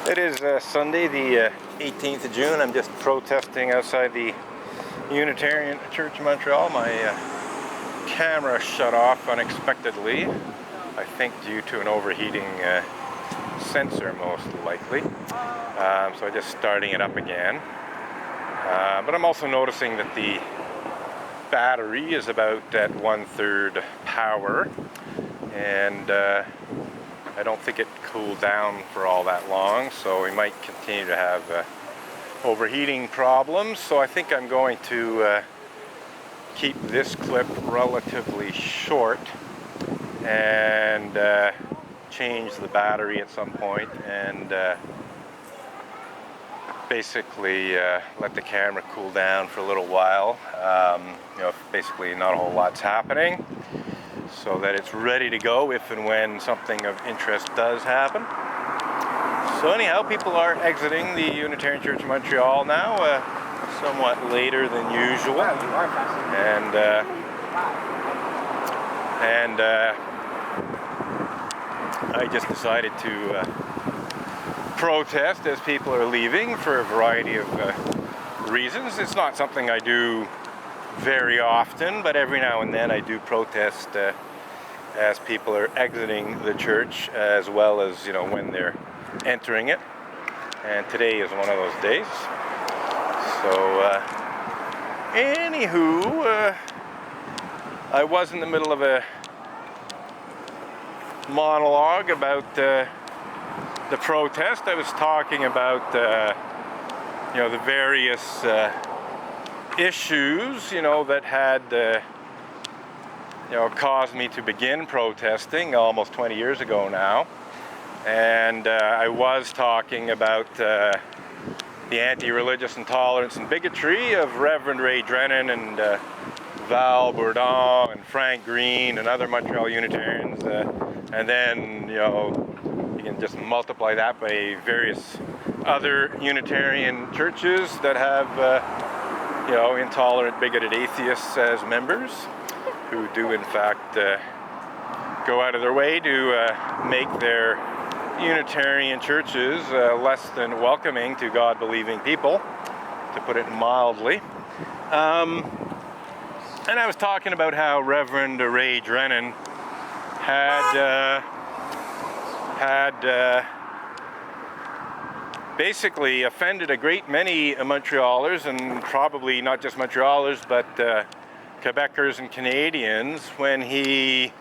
It is Sunday, the 18th of June. I'm just protesting outside the Unitarian Church in Montreal. My camera shut off unexpectedly, I think due to an overheating sensor most likely. So I'm just starting it up again. But I'm also noticing that the battery is about at 1/3 power, and I don't think it cooled down for all that long, so we might continue to have overheating problems. So I think I'm going to keep this clip relatively short and change the battery at some point and basically let the camera cool down for a little while. Basically not a whole lot's happening, so that it's ready to go if and when something of interest does happen. So anyhow, people are exiting the Unitarian Church of Montreal now, somewhat later than usual, and I just decided to protest as people are leaving for a variety of reasons. It's not something I do very often, but every now and then I do protest as people are exiting the church, as well as when they're entering it, and today is one of those days. So anywho, I was in the middle of a monologue about the protest. I was talking about the various issues that had caused me to begin protesting almost 20 years ago now, and I was talking about the anti-religious intolerance and bigotry of Reverend Ray Drennan and Val Bourdon and Frank Green and other Montreal Unitarians, and then you can just multiply that by various other Unitarian churches that have intolerant, bigoted atheists as members, who do in fact go out of their way to make their Unitarian churches less than welcoming to God-believing people, to put it mildly. And I was talking about how Reverend Ray Drennan had basically offended a great many Montrealers, and probably not just Montrealers, but Quebecers and Canadians, when he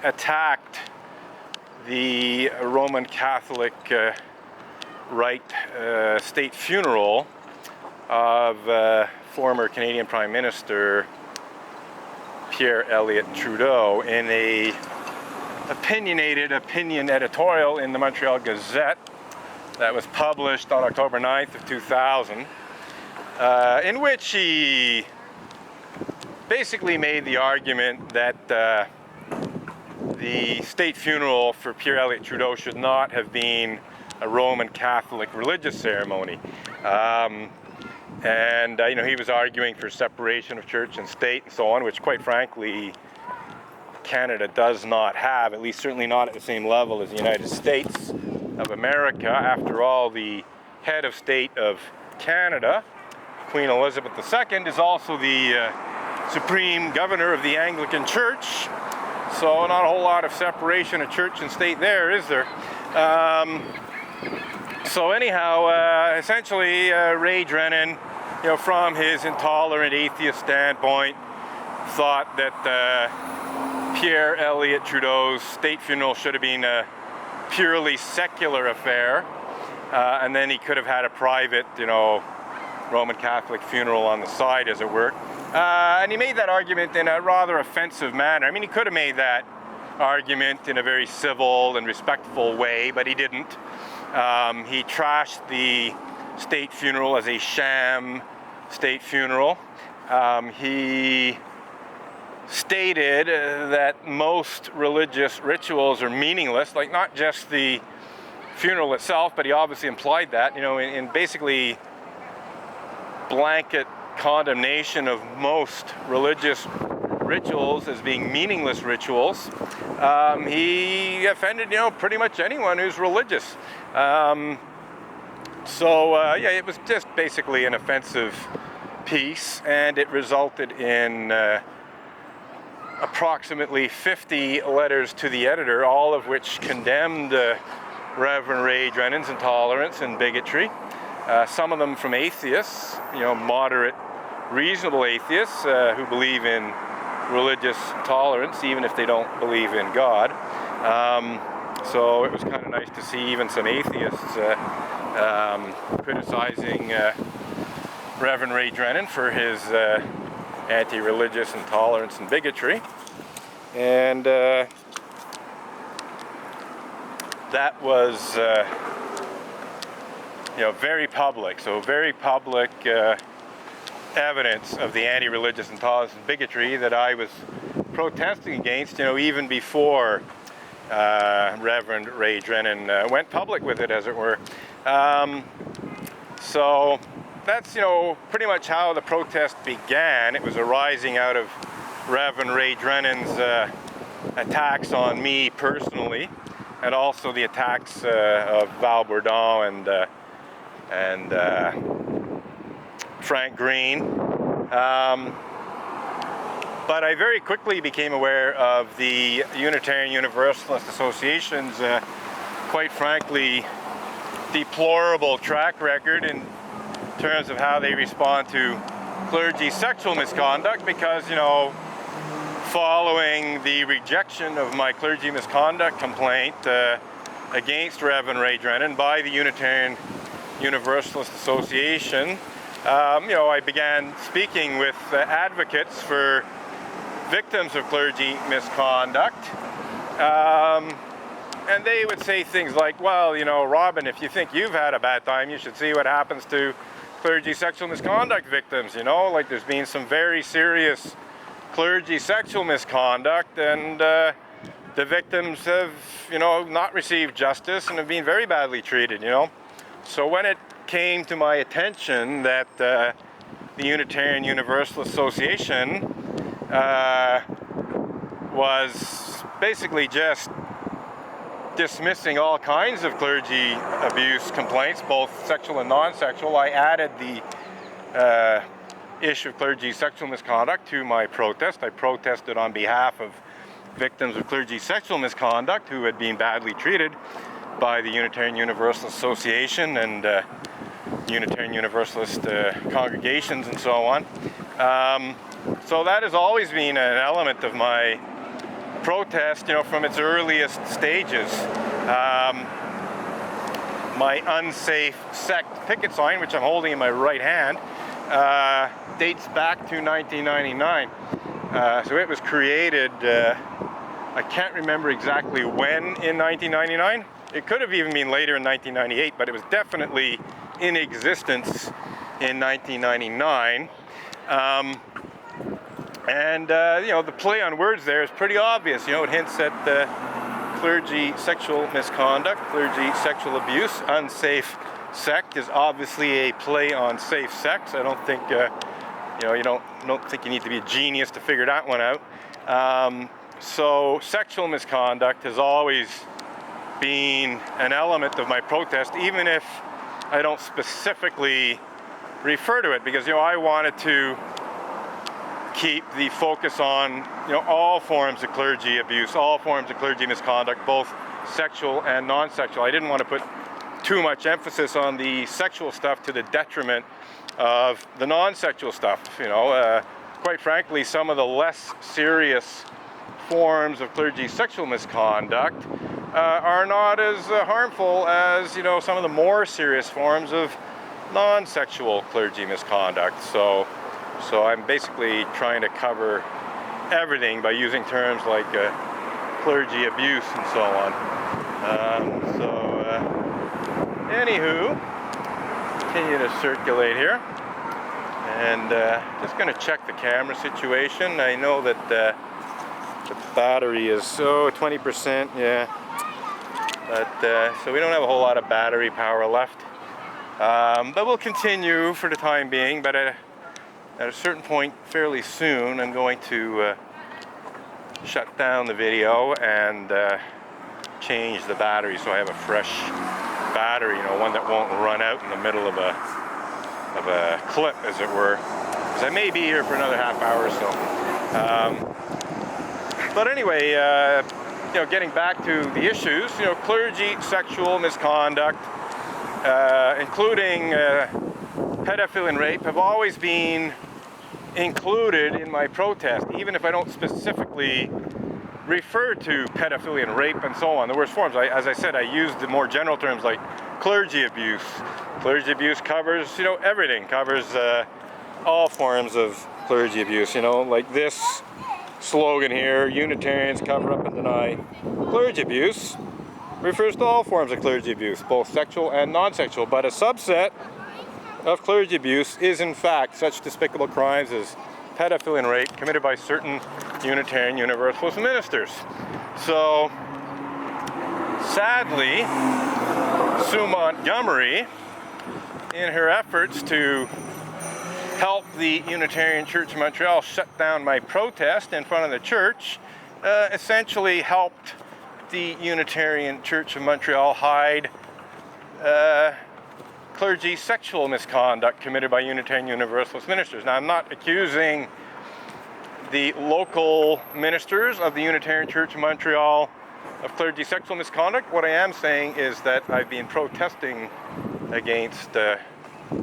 attacked the Roman Catholic Rite state funeral of former Canadian Prime Minister Pierre Elliott Trudeau in a opinionated opinion editorial in the Montreal Gazette that was published on October 9th of 2000, in which he basically made the argument that the state funeral for Pierre Elliott Trudeau should not have been a Roman Catholic religious ceremony. He was arguing for separation of church and state and so on, which quite frankly Canada does not have, at least certainly not at the same level as the United States of America. After all, the head of state of Canada, Queen Elizabeth II, is also the Supreme Governor of the Anglican Church, so not a whole lot of separation of church and state there, is there? So anyhow, essentially Ray Drennan, from his intolerant atheist standpoint, thought that Pierre Elliott Trudeau's state funeral should have been a purely secular affair, and then he could have had a private, Roman Catholic funeral on the side, as it were. And he made that argument in a rather offensive manner. I mean, he could have made that argument in a very civil and respectful way, but he didn't. He trashed the state funeral as a sham state funeral. He stated that most religious rituals are meaningless, like not just the funeral itself, but he obviously implied that, in basically blanket condemnation of most religious rituals as being meaningless rituals. He offended, pretty much anyone who's religious. So yeah, it was just basically an offensive piece, and it resulted in approximately 50 letters to the editor, all of which condemned Reverend Ray Drennan's intolerance and bigotry. Some of them from atheists, moderate, reasonable atheists who believe in religious tolerance, even if they don't believe in God. So it was kind of nice to see even some atheists criticizing Reverend Ray Drennan for his anti-religious intolerance and bigotry. And that was very public. So very public evidence of the anti-religious intolerance and bigotry that I was protesting against, even before Reverend Ray Drennan went public with it, as it were. So that's, pretty much how the protest began. It was arising out of Reverend Ray Drennan's attacks on me personally, and also the attacks of Val Bourdon and Frank Green. But I very quickly became aware of the Unitarian Universalist Association's, quite frankly, deplorable track record in terms of how they respond to clergy sexual misconduct, because, following the rejection of my clergy misconduct complaint against Reverend Ray Drennan by the Unitarian Universalist Association, I began speaking with advocates for victims of clergy misconduct, and they would say things like, well, Robin, if you think you've had a bad time, you should see what happens to clergy sexual misconduct victims. Like there's been some very serious clergy sexual misconduct, and the victims have, not received justice and have been very badly treated, So when it came to my attention that the Unitarian Universalist Association was basically just dismissing all kinds of clergy abuse complaints, both sexual and non-sexual, I added the issue of clergy sexual misconduct to my protest. I protested on behalf of victims of clergy sexual misconduct who had been badly treated by the Unitarian Universalist Association and Unitarian Universalist congregations and so on. So that has always been an element of my protest, from its earliest stages. My unsafe sect picket sign, which I'm holding in my right hand, dates back to 1999. So it was created, I can't remember exactly when in 1999. It could have even been later in 1998, but it was definitely in existence in 1999. The play on words there is pretty obvious. It hints at clergy sexual misconduct, clergy sexual abuse. Unsafe sect is obviously a play on safe sex. I don't think you don't think you need to be a genius to figure that one out. So sexual misconduct has always been an element of my protest, even if I don't specifically refer to it, because I wanted to keep the focus on all forms of clergy abuse, all forms of clergy misconduct, both sexual and non-sexual. I didn't want to put too much emphasis on the sexual stuff to the detriment of the non-sexual stuff. Quite frankly, some of the less serious forms of clergy sexual misconduct are not as harmful as some of the more serious forms of non-sexual clergy misconduct. So I'm basically trying to cover everything by using terms like clergy abuse and so on. Anywho, continue to circulate here, and just going to check the camera situation. I know that the battery is 20%, yeah, but so we don't have a whole lot of battery power left. But we'll continue for the time being. But at a certain point, fairly soon, I'm going to shut down the video and change the battery so I have a fresh battery, one that won't run out in the middle of a clip, as it were, because I may be here for another half hour or so. But anyway, getting back to the issues, clergy sexual misconduct, including pedophilia and rape, have always been included in my protest, even if I don't specifically refer to pedophilia and rape and so on, the worst forms. As I said, I use the more general terms like clergy abuse. Clergy abuse covers, everything, covers all forms of clergy abuse, like this slogan here, Unitarians cover up and deny clergy abuse, refers to all forms of clergy abuse, both sexual and non-sexual, but a subset of clergy abuse is in fact such despicable crimes as pedophilia and rape committed by certain Unitarian Universalist ministers. So, sadly, Sue Montgomery, in her efforts to help the Unitarian Church of Montreal shut down my protest in front of the church, essentially helped the Unitarian Church of Montreal hide clergy sexual misconduct committed by Unitarian Universalist ministers. Now, I'm not accusing the local ministers of the Unitarian Church of Montreal of clergy sexual misconduct. What I am saying is that I've been protesting against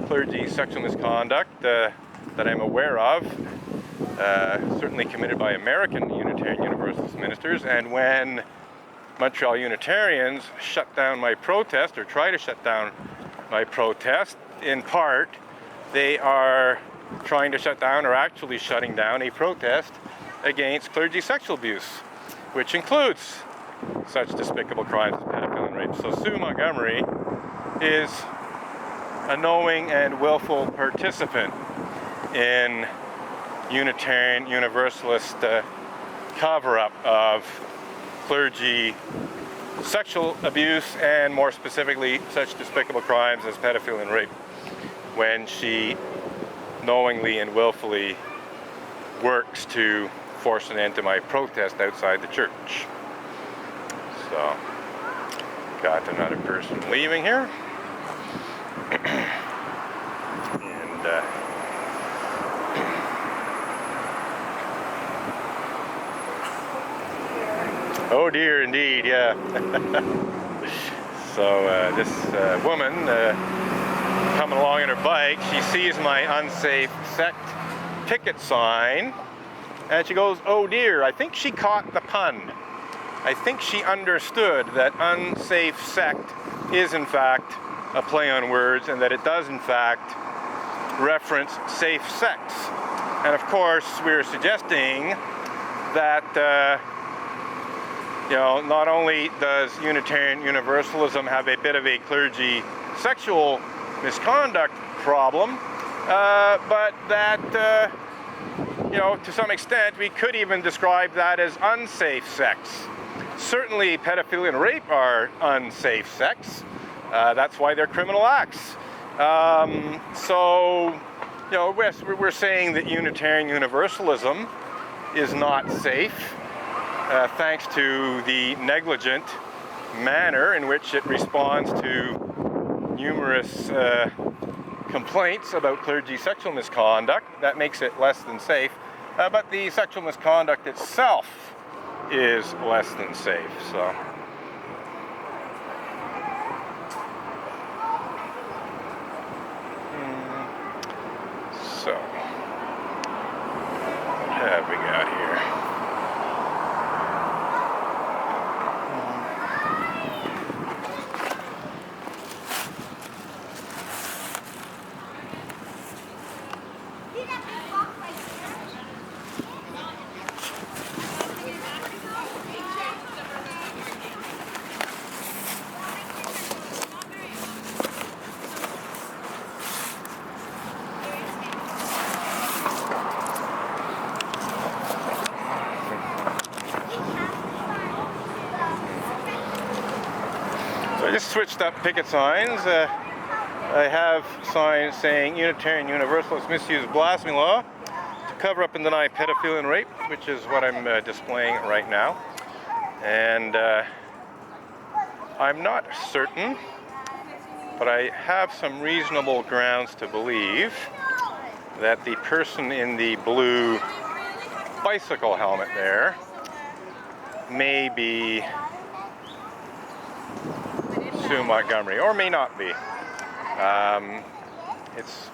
clergy sexual misconduct that I'm aware of, certainly committed by American Unitarian Universalist ministers, and when Montreal Unitarians shut down my protest, or try to shut down my protest, in part, they are trying to shut down, or actually shutting down, a protest against clergy sexual abuse, which includes such despicable crimes as pedophilia and rape. So Sue Montgomery is a knowing and willful participant in Unitarian Universalist cover-up of clergy sexual abuse, and more specifically such despicable crimes as pedophilia and rape, when she knowingly and willfully works to force an end to my protest outside the church. So, got another person leaving here. And oh dear, indeed, yeah. So this woman coming along on her bike, she sees my unsafe sect picket sign, and she goes, oh dear. I think she caught the pun. I think she understood that unsafe sect is in fact a play on words, and that it does in fact reference safe sex. And of course, we're suggesting that not only does Unitarian Universalism have a bit of a clergy sexual misconduct problem, but that to some extent we could even describe that as unsafe sex. Certainly pedophilia and rape are unsafe sex. That's why they're criminal acts. So, we're saying that Unitarian Universalism is not safe, thanks to the negligent manner in which it responds to numerous complaints about clergy sexual misconduct. That makes it less than safe. But the sexual misconduct itself is less than safe. So. So, what have we got here? So I just switched up picket signs. I have signs saying Unitarian Universalist misuse blasphemy law to cover up and deny pedophilia and rape, which is what I'm displaying right now. And I'm not certain but I have some reasonable grounds to believe that the person in the blue bicycle helmet there may be Sue Montgomery, or may not be. It's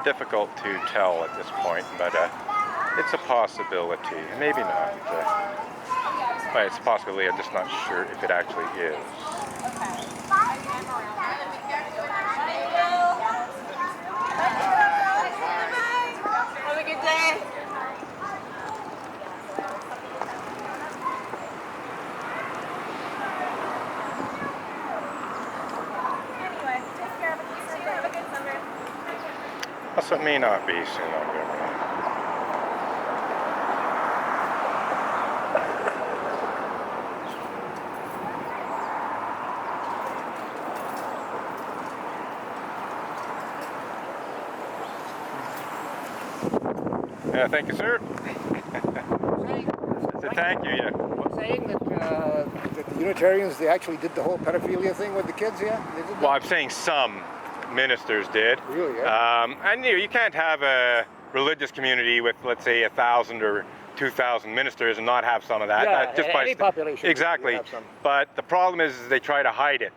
difficult to tell at this point, but it's a possibility. Maybe not. But it's a possibility. I'm just not sure if it actually is. Have a good day. Anyway, take care of it. Have a good summer. Also, it may not be Sue Montgomery. Thank you, sir. Thank you, yeah. Saying that the Unitarians, they actually did the whole pedophilia thing with the kids, yeah? They did that? Well, I'm saying some ministers did. Really, yeah? And you can't have a religious community with, let's say, 1,000 or 2,000 ministers and not have some of that. Yeah, Just by any population. exactly. Have some. But the problem is they try to hide it.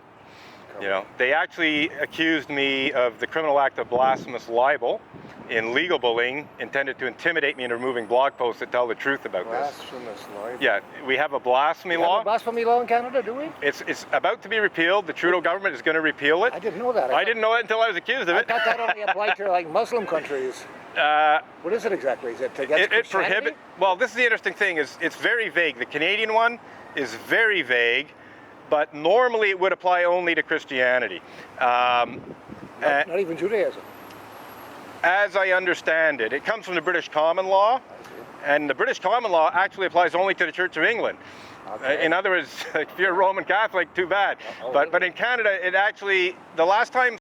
You know, they actually accused me of the criminal act of blasphemous libel in legal bullying, intended to intimidate me into removing blog posts that tell the truth about this. Blasphemous libel. Yeah, we have a blasphemy We have law. a blasphemy law in Canada, do we? It's about to be repealed. The Trudeau government is going to repeal it. I didn't know that. I didn't know it until I was accused of I it. thought that only applied to like Muslim countries. What is it exactly? Is it against It Christianity? prohibit. Well, this is the interesting thing. Is it's very vague. The Canadian one is very vague, but normally it would apply only to Christianity. Not even Judaism. As I understand it, it comes from the British common law, and the British common law actually applies only to the Church of England. Okay. In other words, if you're a Roman Catholic, too bad. But in Canada, it actually, the last time